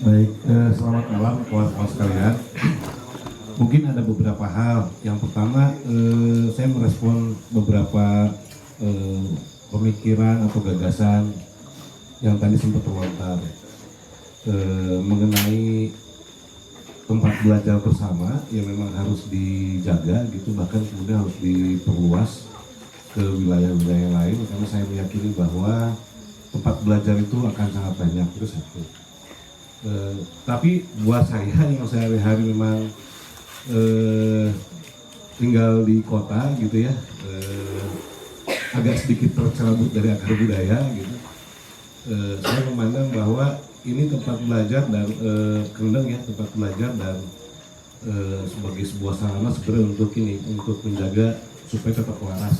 Baik, selamat malam kawan-kawan sekalian. Mungkin ada beberapa hal. Yang pertama, saya merespon beberapa pemikiran atau gagasan yang tadi sempat terlontar mengenai tempat belajar bersama yang memang harus dijaga gitu, bahkan kemudian harus diperluas ke wilayah-wilayah lain, karena saya meyakini bahwa tempat belajar itu akan sangat banyak. Itu satu. Tapi buat saya yang sehari-hari memang tinggal di kota gitu ya, agak sedikit tercerabut dari akar budaya gitu. Saya memandang bahwa ini tempat belajar dan kendeng ya, tempat belajar dan sebagai sebuah sarana sebenarnya untuk menjaga supaya tetap waras.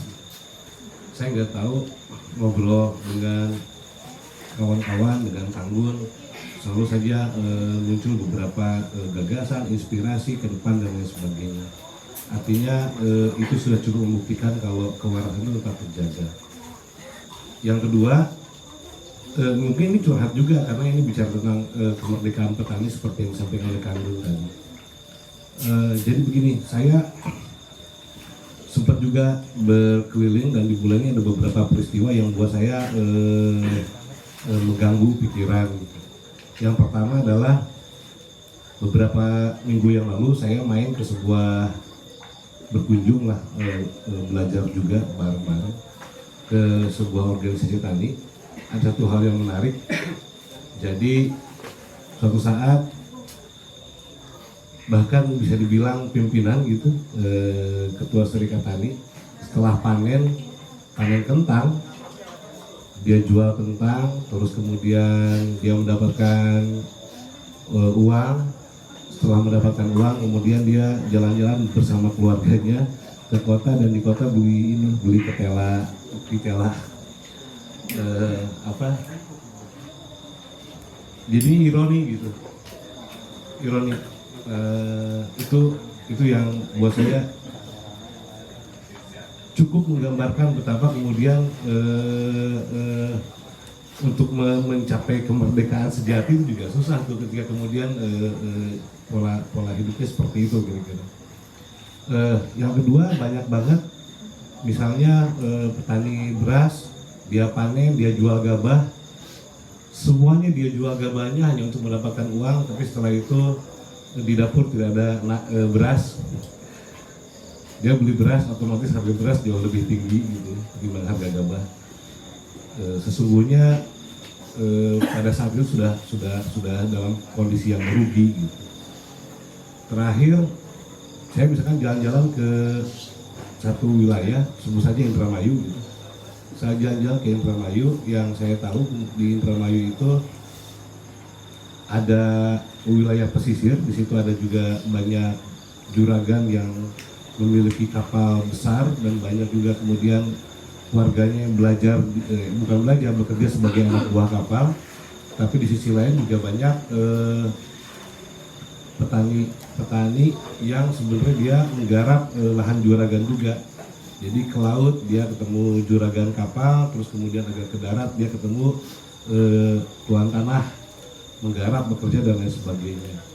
Saya nggak tahu, ngobrol dengan kawan-kawan, dengan Tanggun, selalu saja muncul beberapa gagasan, inspirasi ke depan dan lain sebagainya. Artinya itu sudah cukup membuktikan kalau kewarasan itu tetap terjaga. Yang kedua, mungkin ini curhat juga karena ini bicara tentang kemerdekaan petani seperti yang disampaikan oleh Kang Dul tadi. Jadi begini, saya sempat juga berkeliling dan di bulan ini ada beberapa peristiwa yang buat saya mengganggu pikiran. Yang pertama adalah beberapa minggu yang lalu saya main ke sebuah, berkunjung lah, belajar juga bareng-bareng ke sebuah organisasi tani. Ada satu hal yang menarik. Jadi suatu saat, bahkan bisa dibilang pimpinan gitu, ketua serikat tani, setelah panen kentang, dia jual kentang, terus kemudian dia mendapatkan uang. Setelah mendapatkan uang, kemudian dia jalan-jalan bersama keluarganya ke kota, dan di kota beli ketela, jadi ironi gitu, itu yang buat saya cukup menggambarkan betapa kemudian untuk mencapai kemerdekaan sejati itu juga susah tuh, ketika kemudian pola hidupnya seperti itu kira-kira. Yang kedua, banyak banget misalnya petani beras, dia panen, dia jual gabah, semuanya dia jual gabahnya hanya untuk mendapatkan uang, tapi setelah itu di dapur tidak ada beras. Dia beli beras, otomatis harga beras jauh lebih tinggi gitu dibanding harga gabah. Sesungguhnya pada saat itu sudah dalam kondisi yang merugi gitu. Terakhir, saya misalkan jalan-jalan ke satu wilayah, sebut saja Indramayu gitu. Saya jalan-jalan ke Indramayu, yang saya tahu di Indramayu itu ada wilayah pesisir, di situ ada juga banyak juragan yang memiliki kapal besar, dan banyak juga kemudian warganya yang bekerja sebagai anak buah kapal. Tapi di sisi lain juga banyak petani yang sebenarnya dia menggarap lahan juragan juga. Jadi ke laut dia ketemu juragan kapal, terus kemudian agak ke darat dia ketemu tuan tanah menggarap, bekerja dan lain sebagainya.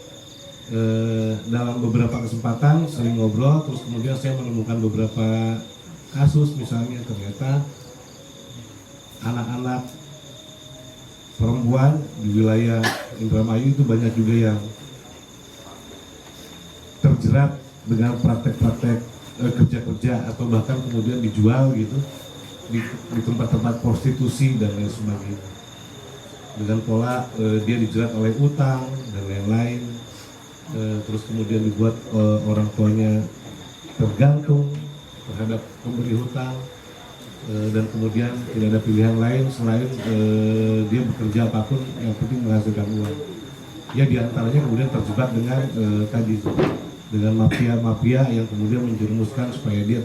Dalam beberapa kesempatan sering ngobrol, terus kemudian saya menemukan beberapa kasus, misalnya ternyata anak-anak perempuan di wilayah Indramayu itu banyak juga yang terjerat dengan praktek-praktek kerja-kerja, atau bahkan kemudian dijual gitu di tempat-tempat prostitusi dan lain sebagainya, dengan pola dia dijerat oleh utang dan lain-lain. Terus kemudian dibuat orang tuanya tergantung terhadap pemberi hutang, dan kemudian tidak ada pilihan lain selain dia bekerja apapun yang penting menghasilkan uang. Ya, diantaranya kemudian terjebak dengan dengan mafia yang kemudian menjerumuskan supaya dia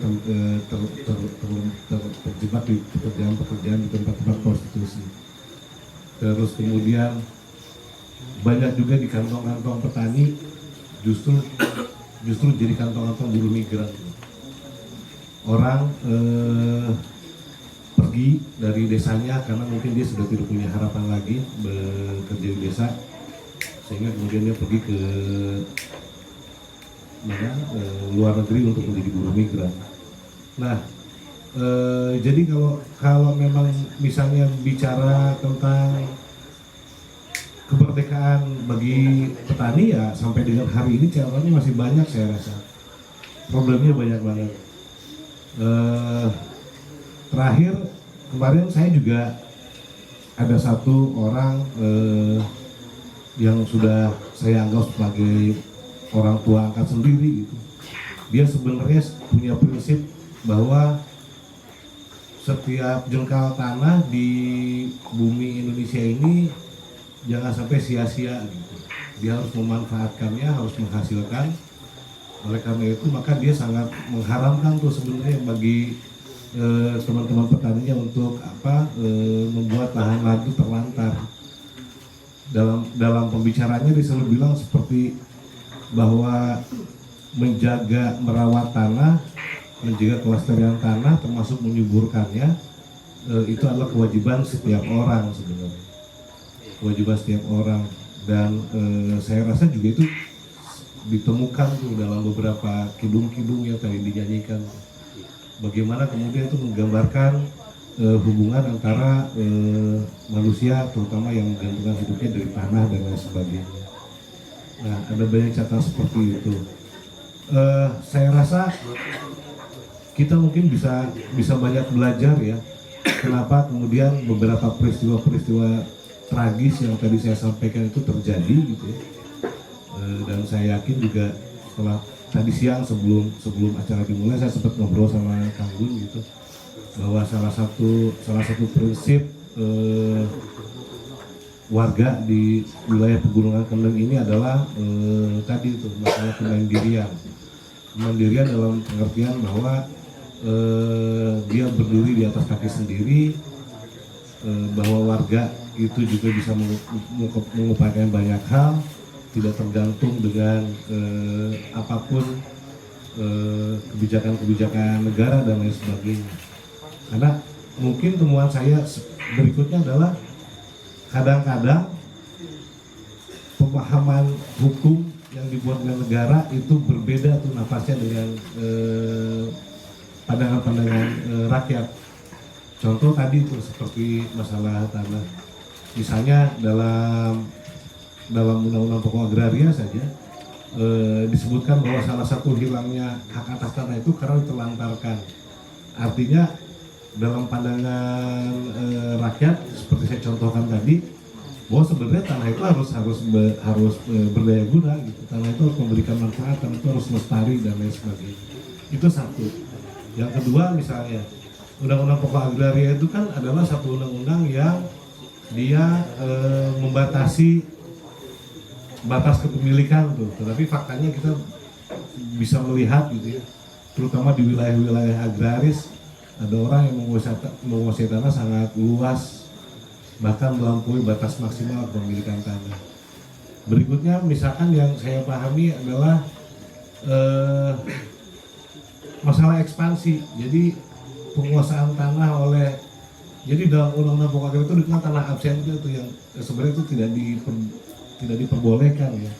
terjebak di pekerjaan di tempat-tempat prostitusi. Terus kemudian banyak juga di kantong-kantong petani justru jadi kantong-kantong buruh migran. Orang pergi dari desanya karena mungkin dia sudah tidak punya harapan lagi bekerja di desa, sehingga kemudian dia pergi ke luar negeri untuk menjadi buruh migran. Nah, jadi kalau memang misalnya bicara tentang kemerdekaan bagi petani, ya sampai dengan hari ini catatannya masih banyak, saya rasa problemnya banyak banget. Terakhir kemarin saya juga ada satu orang yang sudah saya anggap sebagai orang tua angkat sendiri gitu. Dia sebenarnya punya prinsip bahwa setiap jengkal tanah di bumi Indonesia ini jangan sampai sia-sia gitu. Dia harus memanfaatkannya, harus menghasilkan. Oleh karena itu maka dia sangat mengharamkan tuh sebenarnya bagi teman-teman petaninya untuk membuat lahan lagi terlantar. Dalam pembicaranya dia selalu bilang seperti bahwa menjaga merawat tanah, menjaga kelestarian tanah termasuk menyuburkannya, itu adalah kewajiban setiap orang sebenarnya. Kewajiban setiap orang, dan saya rasa juga itu ditemukan tuh dalam beberapa kidung-kidung yang tadi dinyanyikan. Bagaimana kemudian itu menggambarkan hubungan antara manusia, terutama yang menggantungkan hidupnya dari tanah dan lain sebagainya. Nah, ada banyak catatan seperti itu. Saya rasa kita mungkin bisa banyak belajar ya. Kenapa kemudian beberapa peristiwa-peristiwa tragis yang tadi saya sampaikan itu terjadi gitu ya. Dan saya yakin juga setelah tadi siang sebelum acara dimulai saya sempat ngobrol sama Kang Gun gitu, bahwa salah satu prinsip warga di wilayah Pegunungan Kendeng ini adalah tadi itu masalah kemandirian dalam pengertian bahwa dia berdiri di atas kaki sendiri, bahwa warga itu juga bisa mengupayakan banyak hal, tidak tergantung dengan apapun kebijakan-kebijakan negara dan lain sebagainya. Karena mungkin temuan saya berikutnya adalah kadang-kadang pemahaman hukum yang dibuat oleh negara itu berbeda tuh nafasnya dengan pandangan-pandangan rakyat. Contoh tadi tuh seperti masalah tanah. Misalnya dalam Undang-Undang Pokok Agraria saja disebutkan bahwa salah satu hilangnya hak atas tanah itu karena ditelantarkan. Artinya dalam pandangan rakyat seperti saya contohkan tadi, bahwa sebenarnya tanah itu harus berdaya guna gitu. Tanah itu harus memberikan manfaat, tanah itu harus lestari dan lain sebagainya. Itu satu. Yang kedua misalnya Undang-Undang Pokok Agraria itu kan adalah satu undang-undang yang dia membatasi batas kepemilikan tuh. Tetapi faktanya kita bisa melihat gitu ya, terutama di wilayah-wilayah agraris, ada orang yang menguasai tanah sangat luas, bahkan melampaui batas maksimal kepemilikan tanah. Berikutnya misalkan yang saya pahami adalah masalah ekspansi. Jadi penguasaan tanah jadi dalam Undang-Undang Pokok Agraria itu dikenal tanah absen itu yang sebenarnya itu tidak diperbolehkan ya.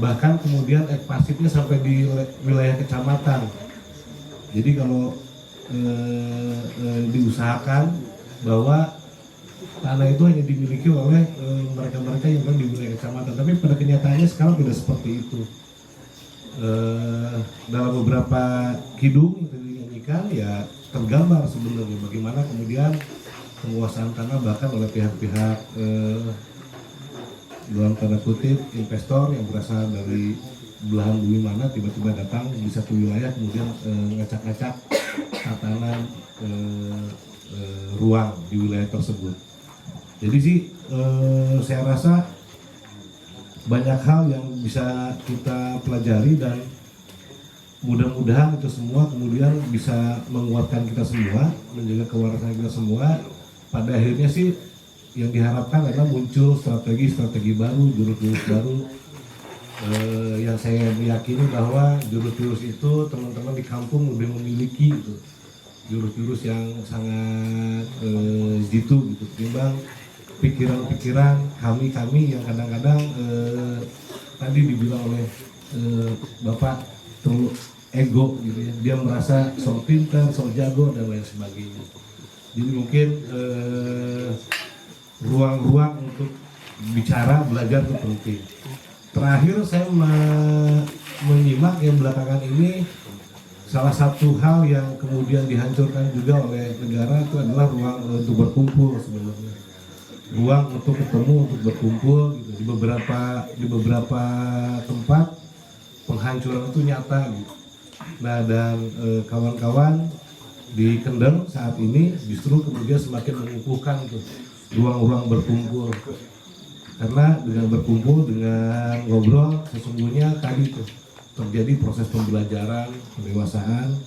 Bahkan kemudian ekspansifnya sampai di wilayah kecamatan. Jadi kalau diusahakan bahwa tanah itu hanya dimiliki oleh mereka-mereka yang berada di wilayah kecamatan, tapi pada kenyataannya sekarang tidak seperti itu. Dalam beberapa kidung yang dinyanyikan ya tergambar sebenarnya bagaimana kemudian penguasaan tanah bahkan oleh pihak-pihak dalam tanda kutip investor yang berasal dari belahan bumi mana tiba-tiba datang di satu wilayah kemudian ngacak-ngacak tatanan ruang di wilayah tersebut. Jadi sih saya rasa banyak hal yang bisa kita pelajari dan mudah-mudahan itu semua kemudian bisa menguatkan kita semua, menjaga kewarasan kita semua. Pada akhirnya sih yang diharapkan adalah muncul strategi baru, jurus-jurus baru yang saya meyakini bahwa jurus-jurus itu teman-teman di kampung lebih memiliki jurus-jurus yang sangat jitu gitu ketimbang pikiran-pikiran kami yang kadang-kadang tadi dibilang oleh Bapak terlalu ego gitu ya, dia merasa sok pintar, sok jago dan lain sebagainya. Jadi mungkin ruang-ruang untuk bicara, belajar itu penting. Terakhir saya menyimak yang belakangan ini, salah satu hal yang kemudian dihancurkan juga oleh negara itu adalah ruang untuk berkumpul sebenarnya. Ruang untuk ketemu, untuk berkumpul gitu. Di beberapa tempat penghancuran itu nyata gitu. Nah, dan kawan-kawan di Kendeng saat ini justru kemudian semakin mengukuhkan tuh ruang-ruang berkumpul. Karena dengan berkumpul, dengan ngobrol, sesungguhnya tadi tuh terjadi proses pembelajaran, pendewasaan,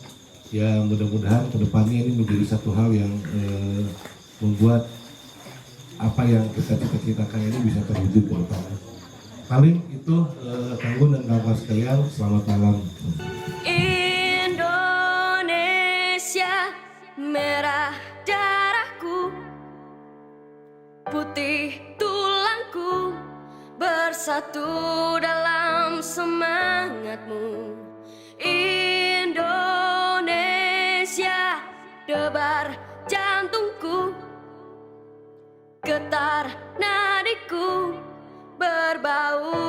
yang mudah-mudahan kedepannya ini menjadi satu hal yang membuat apa yang kita cita-citakan ini bisa terwujud ke depannya. Paling itu Kang Gun dan kawan sekalian, selamat malam. Indonesia, merah darahku, putih tulangku, bersatu dalam semangatmu. Indonesia, debar jantungku, getar nadiku, berbau